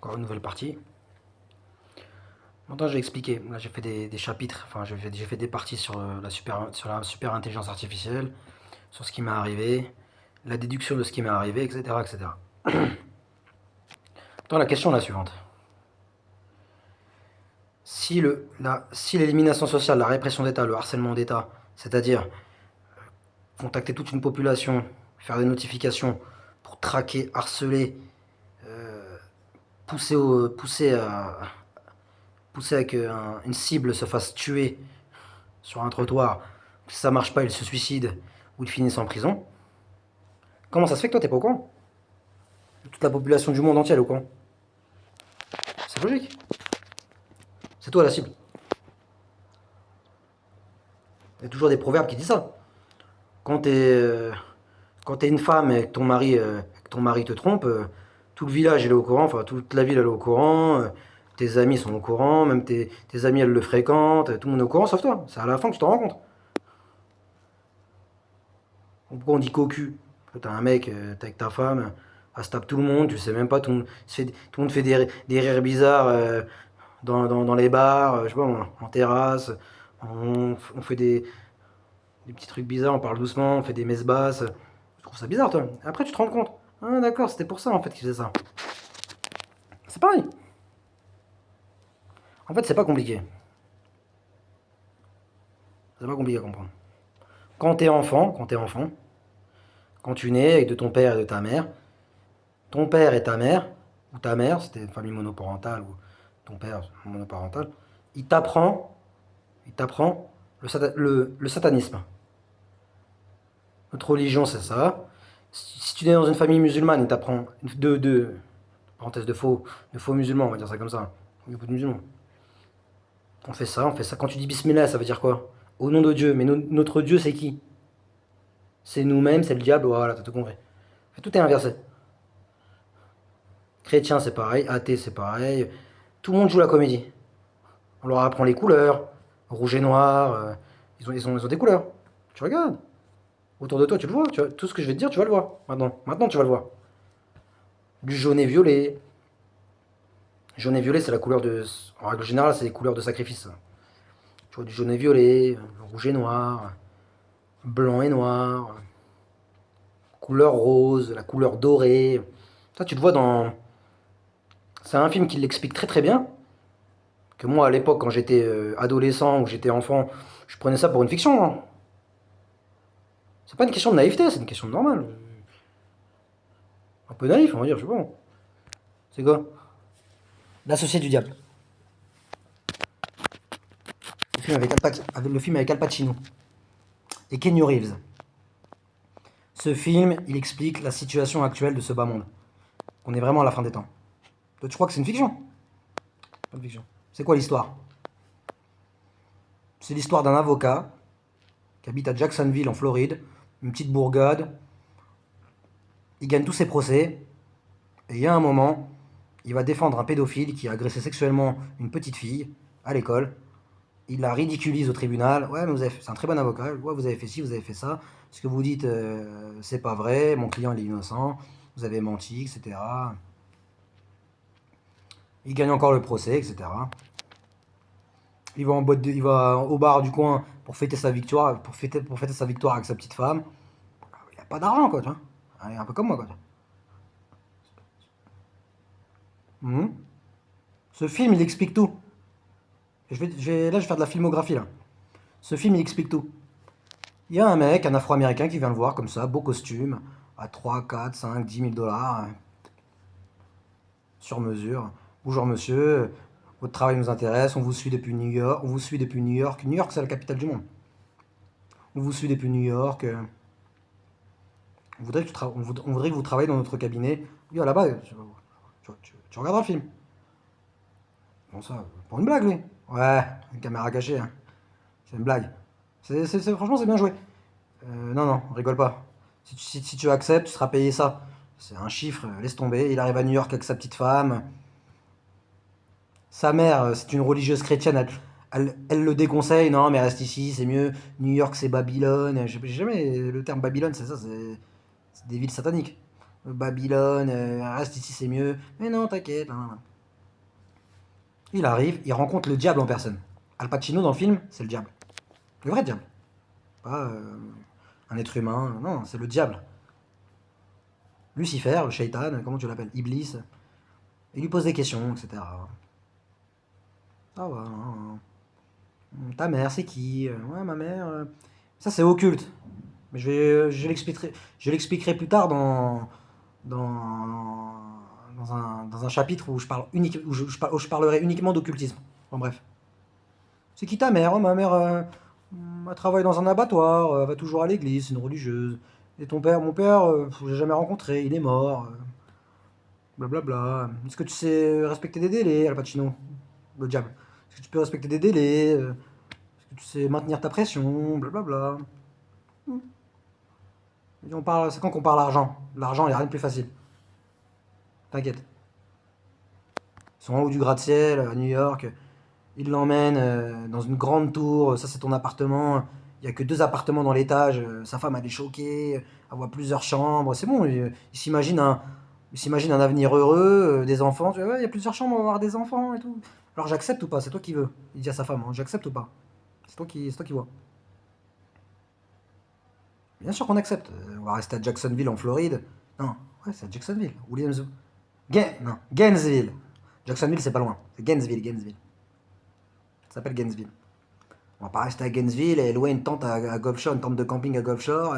Encore une nouvelle partie. Maintenant, je vais expliquer. Là, j'ai fait des chapitres, enfin, j'ai fait des parties sur sur la super intelligence artificielle, sur ce qui m'est arrivé, la déduction de ce qui m'est arrivé, etc., etc. Maintenant, la question est la suivante. Si l'élimination sociale, la répression d'État, le harcèlement d'État, c'est-à-dire contacter toute une population, faire des notifications pour traquer, harceler, euh, pousser à qu'une cible se fasse tuer sur un trottoir, si ça marche pas, ils se suicident ou ils finissent en prison. Comment ça se fait que toi t'es pas au courant? Toute la population du monde entier est au courant. C'est logique. C'est toi la cible. Il y a toujours des proverbes qui disent ça. Quand t'es une femme et que ton mari te trompe, tout le village il est au courant, enfin toute la ville elle est au courant, tes amis sont au courant, même tes amis elles le fréquentent, tout le monde est au courant sauf toi. C'est à la fin que tu t'en rends compte. Pourquoi on dit cocu? T'as un mec, t'es avec ta femme, elle se tape tout le monde, tu sais même pas, tout le monde fait des rires bizarres dans les bars, je sais pas, en terrasse, on fait des petits trucs bizarres, on parle doucement, on fait des messes basses. Je trouve ça bizarre, toi. Après, tu te rends compte. Ah, d'accord, c'était pour ça en fait qu'il faisait ça. C'est pareil. En fait, c'est pas compliqué. C'est pas compliqué à comprendre. Quand t'es enfant, quand tu nais avec de ton père et de ta mère, ton père et ta mère, ou ta mère, c'était une famille monoparentale, ou ton père monoparental, il t'apprend, il t'apprend le satanisme. Notre religion, c'est ça. Si tu nais dans une famille musulmane, il t'apprend de parenthèse de faux musulmans, on va dire ça comme ça. Il y a beaucoup de musulmans. On fait ça, on fait ça. Quand tu dis bismillah, ça veut dire quoi? Au nom de Dieu. Mais notre Dieu, c'est qui? C'est nous-mêmes, c'est le diable, voilà, t'as tout compris. Tout est inversé. Chrétien, c'est pareil. Athée, c'est pareil. Tout le monde joue la comédie. On leur apprend les couleurs. Rouge et noir. Ils ont des couleurs. Tu regardes. Autour de toi, tu le vois. Tout ce que je vais te dire, tu vas le voir. Maintenant, tu vas le voir. Du jaune et violet. Jaune et violet, c'est la couleur de. En règle générale, c'est les couleurs de sacrifice. Tu vois, du jaune et violet, rouge et noir, blanc et noir, couleur rose, la couleur dorée. Ça, tu le vois dans. C'est un film qui l'explique très très bien. Que moi, à l'époque, quand j'étais adolescent ou j'étais enfant, je prenais ça pour une fiction, hein. C'est pas une question de naïveté, c'est une question de normale. Un peu naïf, on va dire, je sais pas. C'est quoi? L'associé du diable. Le film avec Al Pacino et Kenny Reeves. Ce film, il explique la situation actuelle de ce bas monde. On est vraiment à la fin des temps. Toi, tu crois que c'est une fiction? Pas une fiction. C'est quoi l'histoire? C'est l'histoire d'un avocat qui habite à Jacksonville en Floride, une petite bourgade. Il gagne tous ses procès. Et il y a un moment, il va défendre un pédophile qui a agressé sexuellement une petite fille à l'école. Il la ridiculise au tribunal. Ouais, mais c'est un très bon avocat. Ouais, vous avez fait ci, vous avez fait ça. Ce que vous dites, c'est pas vrai. Mon client, il est innocent. Vous avez menti, etc. Il gagne encore le procès, etc. Il va au bar du coin pour fêter sa victoire, pour fêter sa victoire avec sa petite femme. Il a pas d'argent, quoi, tu vois. Il est un peu comme moi, quoi. Mhm. Ce film, il explique tout. Là, je vais faire de la filmographie, là. Ce film, il explique tout. Il y a un mec, un afro-américain qui vient le voir comme ça, beau costume, à 3, 4, 5, 10 000 dollars, hein, sur mesure. Bonjour monsieur, votre travail nous intéresse, on vous suit depuis New York, on vous suit depuis New York. New York, c'est la capitale du monde. On vous suit depuis New York. On voudrait que vous travaillez dans notre cabinet. Oui, à la base, tu regarderas le film. Bon, ça, pour une blague, lui. Ouais, une caméra cachée, hein. C'est une blague. Franchement, c'est bien joué. Non, non, rigole pas. Si tu acceptes, tu seras payé ça. C'est un chiffre, laisse tomber. Il arrive à New York avec sa petite femme. Sa mère, c'est une religieuse chrétienne. Elle le déconseille. Non, mais reste ici, c'est mieux. New York, c'est Babylone. J'ai jamais. Le terme Babylone, c'est ça, c'est des villes sataniques. Babylone, reste ici, c'est mieux. Mais non, t'inquiète, hein. Il arrive, il rencontre le diable en personne. Al Pacino dans le film, c'est le diable. Le vrai diable. Pas un être humain, non, c'est le diable. Lucifer, le shaitan, comment tu l'appelles, Iblis. Il lui pose des questions, etc. Ah ouais, ta mère, c'est qui? Ouais, ma mère. Ça, c'est occulte. Mais je l'expliquerai plus tard dans, dans un chapitre où je parle où je parlerai uniquement d'occultisme. Bon, bref. C'est qui ta mère? Oh, ma mère, elle travaille dans un abattoir, elle va toujours à l'église, c'est une religieuse. Et ton père? Mon père, je l'ai jamais rencontré, il est mort. Blablabla. Est-ce que tu sais respecter des délais, Al Pacino? Le diable. Est-ce que tu peux respecter des délais? Est-ce que tu sais maintenir ta pression? Blablabla. Et c'est quand qu'on parle argent. L'argent, il n'y a rien de plus facile. T'inquiète. Ils sont en haut du gratte-ciel, à New York. Ils l'emmènent dans une grande tour. Ça, c'est ton appartement. Il n'y a que 2 appartements dans l'étage. Sa femme, elle est choquée. Elle voit plusieurs chambres. C'est bon. Il s'imagine un avenir heureux, des enfants. Tu vois, ouais, il y a plusieurs chambres, on va avoir des enfants et tout. Alors j'accepte ou pas? C'est toi qui veux. Il dit à sa femme, hein, j'accepte ou pas? C'est toi qui vois. Bien sûr qu'on accepte. On va rester à Jacksonville en Floride. Non, ouais, c'est à Jacksonville. Williams. Non, Gainesville. Jacksonville, c'est pas loin. C'est Gainesville. Ça s'appelle Gainesville. On va pas rester à Gainesville et louer une tente à Gulf Shore, une tente de camping à Gulf Shore.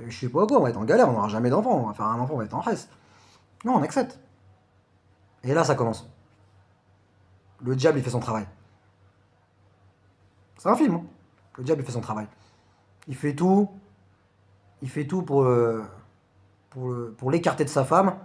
Je sais pas quoi, on va être en galère, on n'aura jamais d'enfant. On va faire un enfant, on va être en reste. Non, on accepte. Et là, ça commence. Le diable, il fait son travail. C'est un film, hein. Le diable, il fait son travail. Il fait tout. Il fait tout pour l'écarter de sa femme.